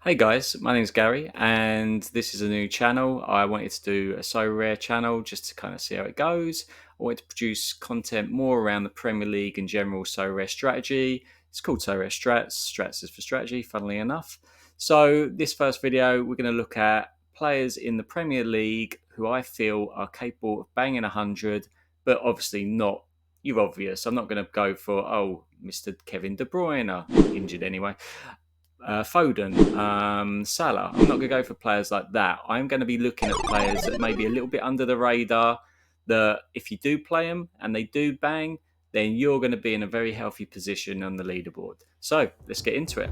Hey guys, my name's Gary, and this is a new channel. I wanted to do a Sorare channel just to kind of see how it goes. I wanted to produce content more around the Premier League and general Sorare strategy. It's called Sorare Strats. Strats is for strategy, funnily enough. So, this first video, we're going to look at players in the Premier League who I feel are capable of banging 100, but obviously not. You're obvious. I'm not going to go for, Mr. Kevin De Bruyne, injured anyway. Foden, Salah. I'm not going to go for players like that. I'm going to be looking at players that may be a little bit under the radar. That if you do play them and they do bang, then you're going to be in a very healthy position on the leaderboard. So let's get into it.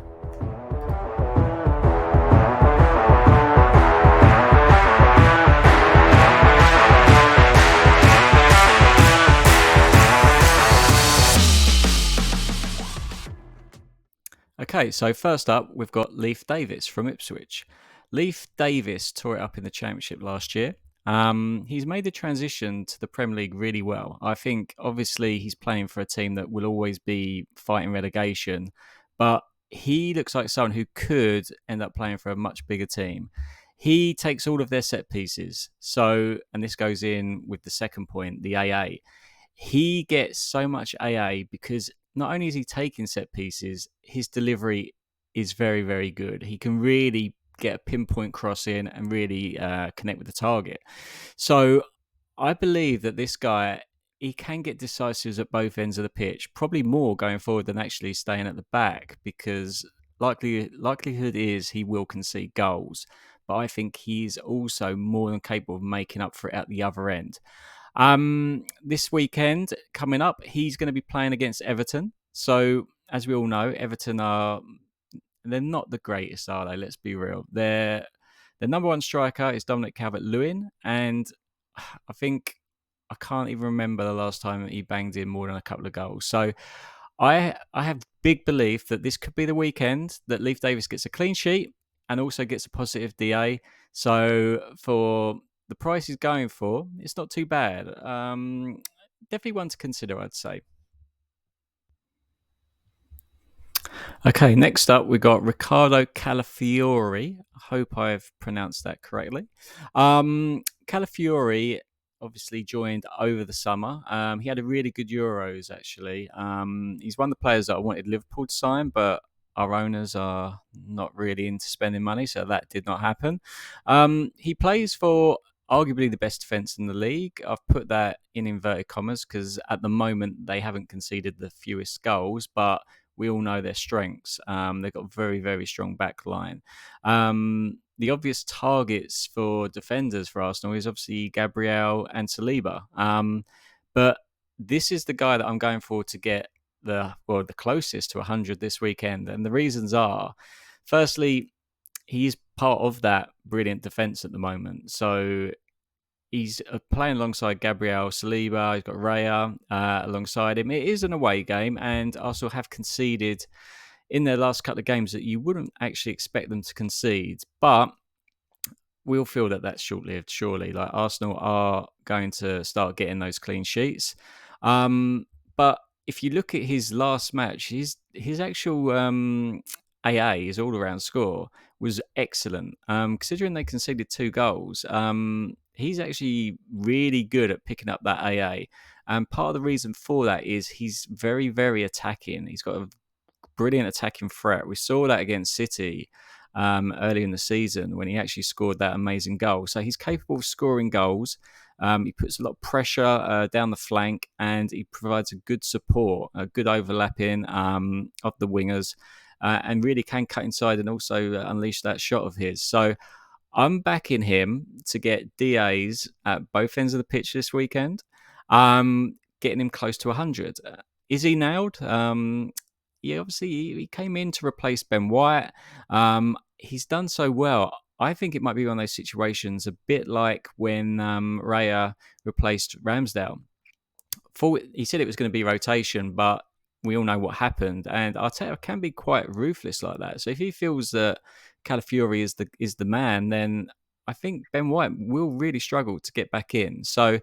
Okay, so first up, we've got Leif Davies from Ipswich. Leif Davies tore it up in the Championship last year. He's made the transition to the Premier League really well. I think obviously he's playing for a team that will always be fighting relegation, but he looks like someone who could end up playing for a much bigger team. He takes all of their set pieces. So, and this goes in with the second point, the AA. He gets so much AA because not only is he taking set pieces, his delivery is very, very good. He can really get a pinpoint cross in and really connect with the target. So I believe that this guy, he can get decisives at both ends of the pitch, probably more going forward than actually staying at the back, because likelihood is he will concede goals. But I think he's also more than capable of making up for it at the other end. This weekend coming up, he's going to be playing against Everton. So, as we all know, Everton they're not the greatest, are they? Let's be real. Their number one striker is Dominic Calvert-Lewin, and I think I can't even remember the last time he banged in more than a couple of goals. So, I have big belief that this could be the weekend that Leif Davies gets a clean sheet and also gets a positive DA. So for the price he's going for, it's not too bad. Definitely one to consider, I'd say. Okay, next up we got Riccardo Califiori. I hope I've pronounced that correctly. Califiori obviously joined over the summer. He had a really good Euros actually. He's one of the players that I wanted Liverpool to sign, but our owners are not really into spending money, so that did not happen. He plays for arguably the best defence in the league. I've put that in inverted commas because at the moment they haven't conceded the fewest goals, but we all know their strengths. They've got a very, very strong back line. The obvious targets for defenders for Arsenal is obviously Gabriel and Saliba. But this is the guy that I'm going for to get the closest to 100 this weekend. And the reasons are, firstly, he's part of that brilliant defence at the moment. So he's playing alongside Gabriel Saliba. He's got Raya alongside him. It is an away game, and Arsenal have conceded in their last couple of games that you wouldn't actually expect them to concede. But we'll feel that that's short-lived, surely. Like Arsenal are going to start getting those clean sheets. But if you look at his last match, his actual AA, his all-around score, was excellent. Considering they conceded 2 goals, he's actually really good at picking up that AA. And part of the reason for that is he's very, very attacking. He's got a brilliant attacking threat. We saw that against City early in the season when he actually scored that amazing goal. So he's capable of scoring goals. He puts a lot of pressure down the flank, and he provides a good support, a good overlapping of the wingers, and really can cut inside and also unleash that shot of his. So I'm backing him to get DAs at both ends of the pitch this weekend, getting him close to 100. Is he nailed? Yeah, obviously he came in to replace Ben White. He's done so well. I think it might be one of those situations, a bit like when Raya replaced Ramsdale. He said it was going to be rotation, but we all know what happened. And Arteta can be quite ruthless like that. So if he feels that Calafiori is the man, then I think Ben White will really struggle to get back in. So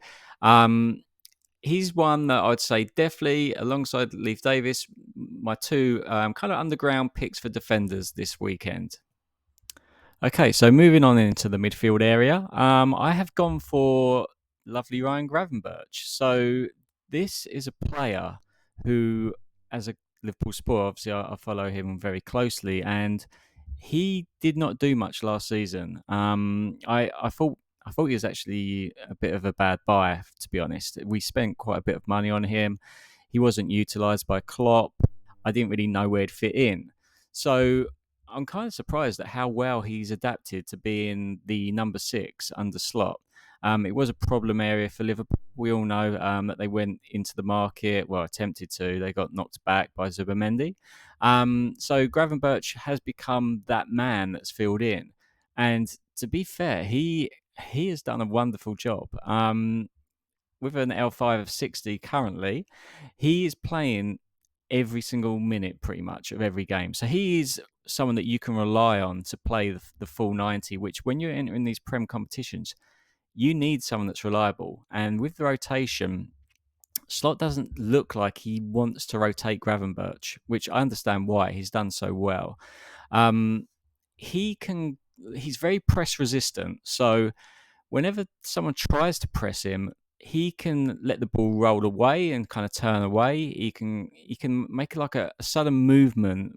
he's one that I'd say definitely, alongside Leif Davies, my two kind of underground picks for defenders this weekend. Okay, so moving on into the midfield area, I have gone for lovely Ryan Gravenberch. So this is a player who, as a Liverpool supporter, obviously I follow him very closely, and he did not do much last season. I thought he was actually a bit of a bad buy, to be honest. We spent quite a bit of money on him. He wasn't utilised by Klopp. I didn't really know where he'd fit in. So I'm kind of surprised at how well he's adapted to being the number six under Slot. It was a problem area for Liverpool. We all know that they went into the market, well, attempted to. They got knocked back by Zubimendi. So Gravenberch has become that man that's filled in. And to be fair, he has done a wonderful job. With an L5 of 60 currently, he is playing every single minute pretty much of every game. So he is someone that you can rely on to play the full 90, which when you're entering these Prem competitions, you need someone that's reliable. And with the rotation, Slot doesn't look like he wants to rotate Gravenberch, which I understand why. He's done so well. Um, he can. He's very press resistant. So whenever someone tries to press him, he can let the ball roll away and kind of turn away. He can make like a sudden movement.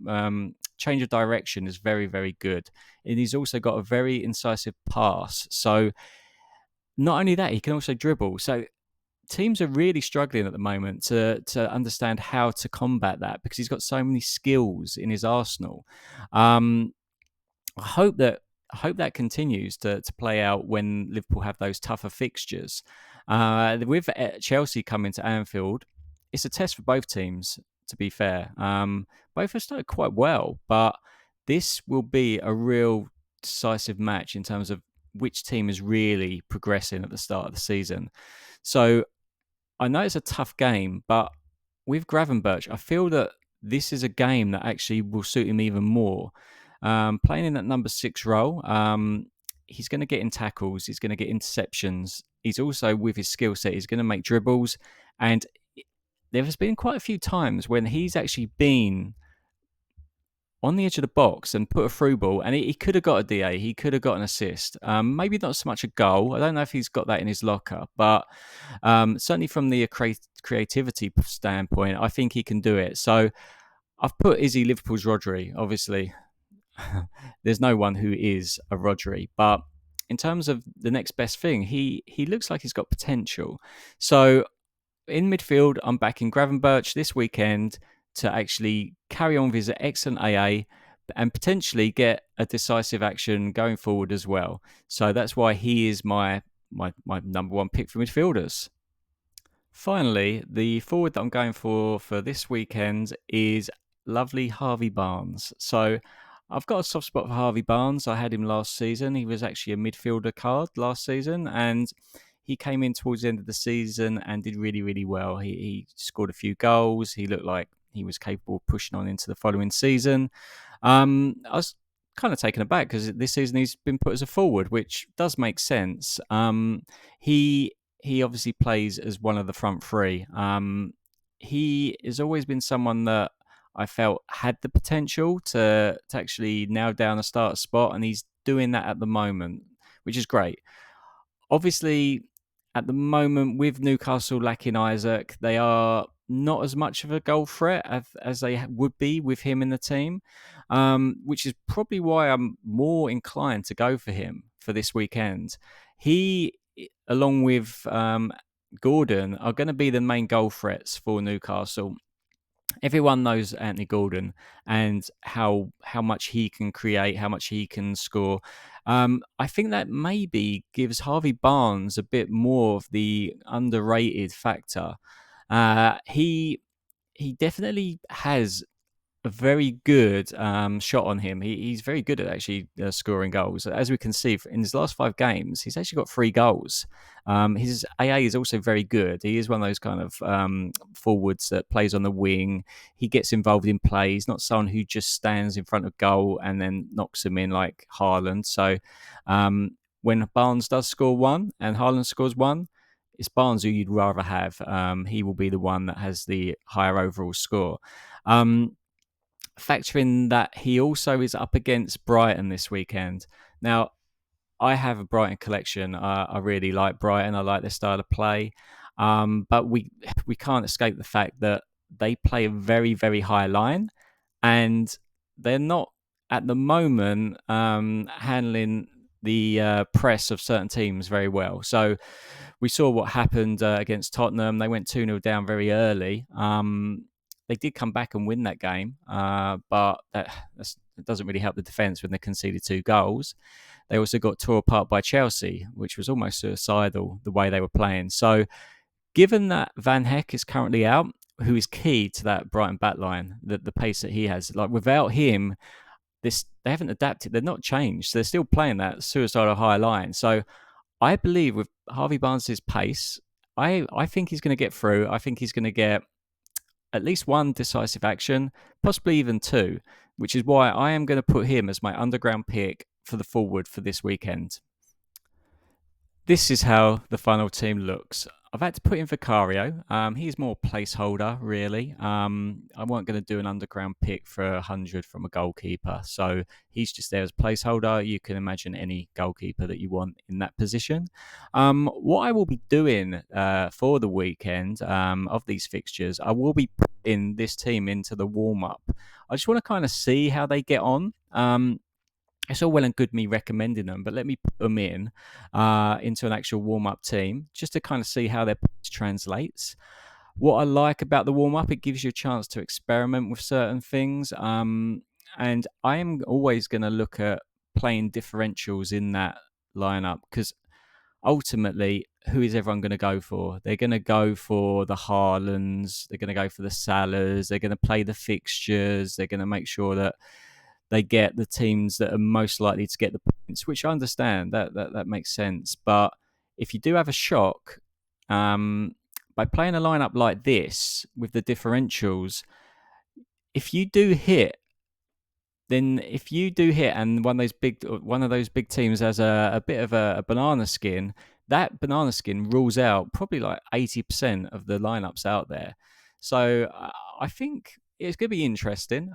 Change of direction is very, very good. And he's also got a very incisive pass. So not only that, he can also dribble. So teams are really struggling at the moment to understand how to combat that because he's got so many skills in his arsenal. Um, I hope that continues to play out when Liverpool have those tougher fixtures. With Chelsea coming to Anfield, it's a test for both teams. To be fair, both have started quite well, but this will be a real decisive match in terms of which team is really progressing at the start of the season. So I know it's a tough game, but with Gravenberch, I feel that this is a game that actually will suit him even more. Playing in that number six role, he's going to get in tackles, he's going to get interceptions. He's also, with his skill set, he's going to make dribbles. And there has been quite a few times when he's actually been on the edge of the box and put a through ball, and he could have got a DA, he could have got an assist. Maybe not so much a goal. I don't know if he's got that in his locker, but certainly from the creativity standpoint, I think he can do it. So I've put Izzy Liverpool's Rodri, obviously. There's no one who is a Rodri, but in terms of the next best thing, he looks like he's got potential. So in midfield, I'm backing Gravenberch this weekend to actually carry on with his excellent AA and potentially get a decisive action going forward as well. So that's why he is my number one pick for midfielders. Finally, the forward that I'm going for this weekend is lovely Harvey Barnes. So I've got a soft spot for Harvey Barnes. I had him last season. He was actually a midfielder card last season, and he came in towards the end of the season and did really, really well. He scored a few goals. He looked like he was capable of pushing on into the following season. I was kind of taken aback because this season he's been put as a forward, which does make sense. He obviously plays as one of the front three. He has always been someone that I felt had the potential to actually nail down a start spot, and he's doing that at the moment, which is great. Obviously, at the moment, with Newcastle lacking Isaac, they are not as much of a goal threat as they would be with him in the team, which is probably why I'm more inclined to go for him for this weekend. He, along with Gordon, are going to be the main goal threats for Newcastle. Everyone knows Anthony Gordon and how much he can create, how much he can score. I think that maybe gives Harvey Barnes a bit more of the underrated factor. He definitely has a very good shot on him. He's very good at actually scoring goals. As we can see in his last 5 games, he's actually got 3 goals. His AA is also very good. He is one of those kind of forwards that plays on the wing. He gets involved in play. He's not someone who just stands in front of goal and then knocks them in like Haaland. So when Barnes does score one and Haaland scores one, it's Barnes who you'd rather have. He will be the one that has the higher overall score. Factor in that he also is up against Brighton this weekend. Now, I have a Brighton collection. I really like Brighton. I like their style of play, but we can't escape the fact that they play a very very high line, and they're not at the moment handling the press of certain teams very well. So we saw what happened against Tottenham. They went 2-0 down very early. They did come back and win that game, but that doesn't really help the defence when they conceded 2 goals. They also got tore apart by Chelsea, which was almost suicidal the way they were playing. So, given that Van Heck is currently out, who is key to that Brighton backline, the pace that he has, like without him, they haven't adapted. They're not changed. They're still playing that suicidal high line. So, I believe with Harvey Barnes' pace, I think he's going to get through. I think he's going to get at least one decisive action, possibly even two, which is why I am going to put him as my underground pick for the forward for this weekend. This is how the final team looks. I've had to put in Vicario. He's more placeholder, really. I wasn't going to do an underground pick for 100 from a goalkeeper. So he's just there as placeholder. You can imagine any goalkeeper that you want in that position. What I will be doing for the weekend of these fixtures, I will be putting this team into the warm-up. I just want to kind of see how they get on. It's all well and good me recommending them, but let me put them in into an actual warm-up team just to kind of see how their pitch translates. What I like about the warm-up, it gives you a chance to experiment with certain things. And I am always going to look at playing differentials in that lineup because ultimately, who is everyone going to go for? They're going to go for the Haalands. They're going to go for the Salahs. They're going to play the fixtures. They're going to make sure that they get the teams that are most likely to get the points, which I understand that makes sense. But if you do have a shock, by playing a lineup like this with the differentials, if you do hit, and one of those big teams has a bit of a banana skin, that banana skin rules out probably like 80% of the lineups out there. So I think it's going to be interesting.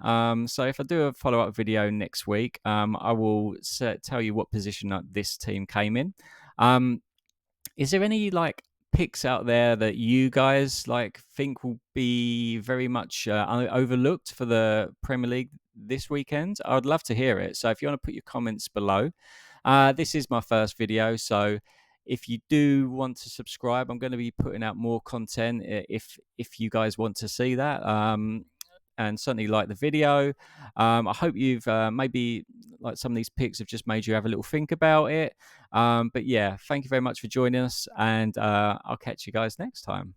So if I do a follow-up video next week, I will tell you what position this team came in. Is there any like picks out there that you guys like think will be very much overlooked for the Premier League this weekend? I would love to hear it. So if you want to put your comments below, this is my first video, so if you do want to subscribe, I'm going to be putting out more content if you guys want to see that. And certainly like the video. I hope you've maybe like some of these picks have just made you have a little think about it. But yeah, thank you very much for joining us, and I'll catch you guys next time.